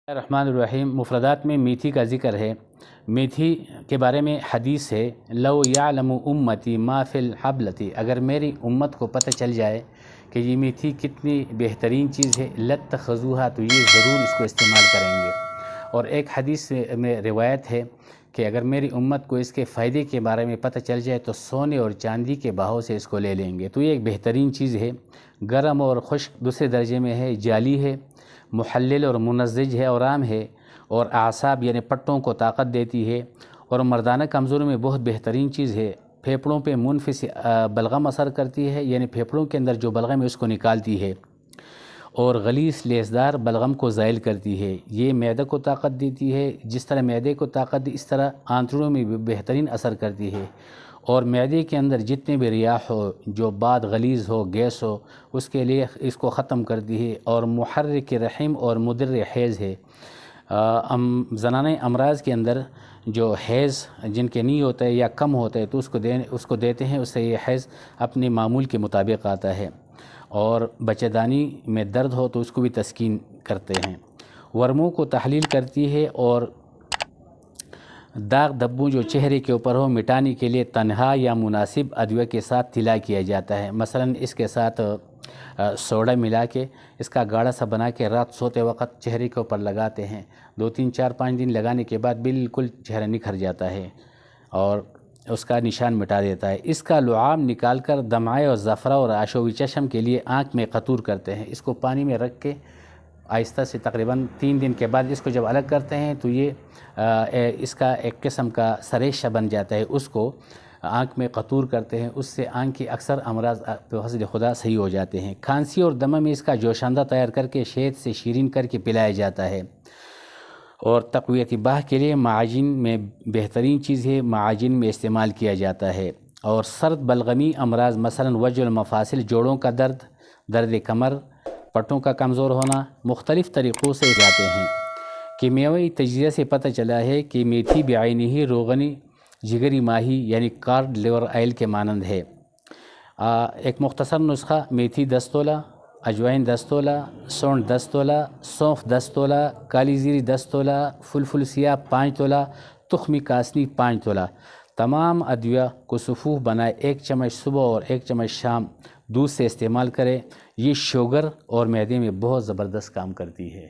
الرحمن الرحیم مفردات میں میتھی کا ذکر ہے۔ میتھی کے بارے میں حدیث ہے، لو یعلم امتی ما فی الحبلتی، اگر میری امت کو پتہ چل جائے کہ یہ میتھی کتنی بہترین چیز ہے، لاتخذوہا، تو یہ ضرور اس کو استعمال کریں گے۔ اور ایک حدیث میں روایت ہے کہ اگر میری امت کو اس کے فائدے کے بارے میں پتہ چل جائے تو سونے اور چاندی کے بہاؤ سے اس کو لے لیں گے۔ تو یہ ایک بہترین چیز ہے، گرم اور خشک دوسرے درجے میں ہے، جالی ہے، محلل اور منزج ہے اور عام ہے، اور اعصاب یعنی پٹوں کو طاقت دیتی ہے، اور مردانہ کمزوری میں بہت بہترین چیز ہے۔ پھیپھڑوں پہ منفس بلغم اثر کرتی ہے، یعنی پھیپھڑوں کے اندر جو بلغم ہے اس کو نکالتی ہے، اور غلیظ لیسدار بلغم کو زائل کرتی ہے۔ یہ معدے کو طاقت دیتی ہے، جس طرح معدے کو طاقت دی اس طرح آنتڑیوں میں بھی بہترین اثر کرتی ہے، اور معدے کے اندر جتنے بھی ریاح ہو، جو بعد غلیظ ہو، گیس ہو، اس کے لیے اس کو ختم کرتی ہے، اور محرک رحم اور مدر حیض ہے۔ زنانہ امراض کے اندر جو حیض جن کے نہیں ہوتا ہے یا کم ہوتا ہے تو اس کو دیتے ہیں، اس سے یہ حیض اپنے معمول کے مطابق آتا ہے، اور بچہ دانی میں درد ہو تو اس کو بھی تسکین کرتے ہیں۔ ورموں کو تحلیل کرتی ہے، اور داغ دھبوں جو چہرے کے اوپر ہو مٹانے کے لیے تنہا یا مناسب ادویہ کے ساتھ طلا کیا جاتا ہے۔ مثلا اس کے ساتھ سوڈا ملا کے اس کا گاڑھا سا بنا کے رات سوتے وقت چہرے کے اوپر لگاتے ہیں، 2 3 4 5 دن لگانے کے بعد بالکل چہرہ نکھر جاتا ہے اور اس کا نشان مٹا دیتا ہے۔ اس کا لعاب نکال کر دمعے اور زفرہ اور آشوب چشم کے لیے آنکھ میں قطور کرتے ہیں۔ اس کو پانی میں رکھ کے آہستہ سے تقریباً 3 دن کے بعد اس کو جب الگ کرتے ہیں تو یہ اس کا ایک قسم کا سریشہ بن جاتا ہے، اس کو آنکھ میں قطور کرتے ہیں، اس سے آنکھ کی اکثر امراض بفضل خدا صحیح ہو جاتے ہیں۔ کھانسی اور دمہ میں اس کا جوشاندہ تیار کر کے شہد سے شیرین کر کے پلایا جاتا ہے، اور تقویت باہ کے لیے معاجن میں بہترین چیز ہے، معاجن میں استعمال کیا جاتا ہے۔ اور سرد بلغمی امراض مثلا وجع المفاصل، جوڑوں کا درد، درد کمر، پٹوں کا کمزور ہونا، مختلف طریقوں سے جاتے ہیں۔ کیمیاوی تجزیہ سے پتہ چلا ہے کہ میتھی بعینہ روغنی جگری ماہی یعنی کارڈ لیور آئل کے مانند ہے۔ ایک مختصر نسخہ: میتھی 10 تولہ، اجوائن 10 تولہ، سونڈ 10 تولہ، سونف 10 تولہ، کالی زیرہ 10 تولہ، فلفل سیاہ 5 تولہ، تخم کاسنی 5 تولہ۔ تمام ادویہ کو صفوف بنائے، 1 چمچ صبح اور 1 چمچ شام دودھ سے استعمال کرے۔ یہ شوگر اور معدے میں بہت زبردست کام کرتی ہے۔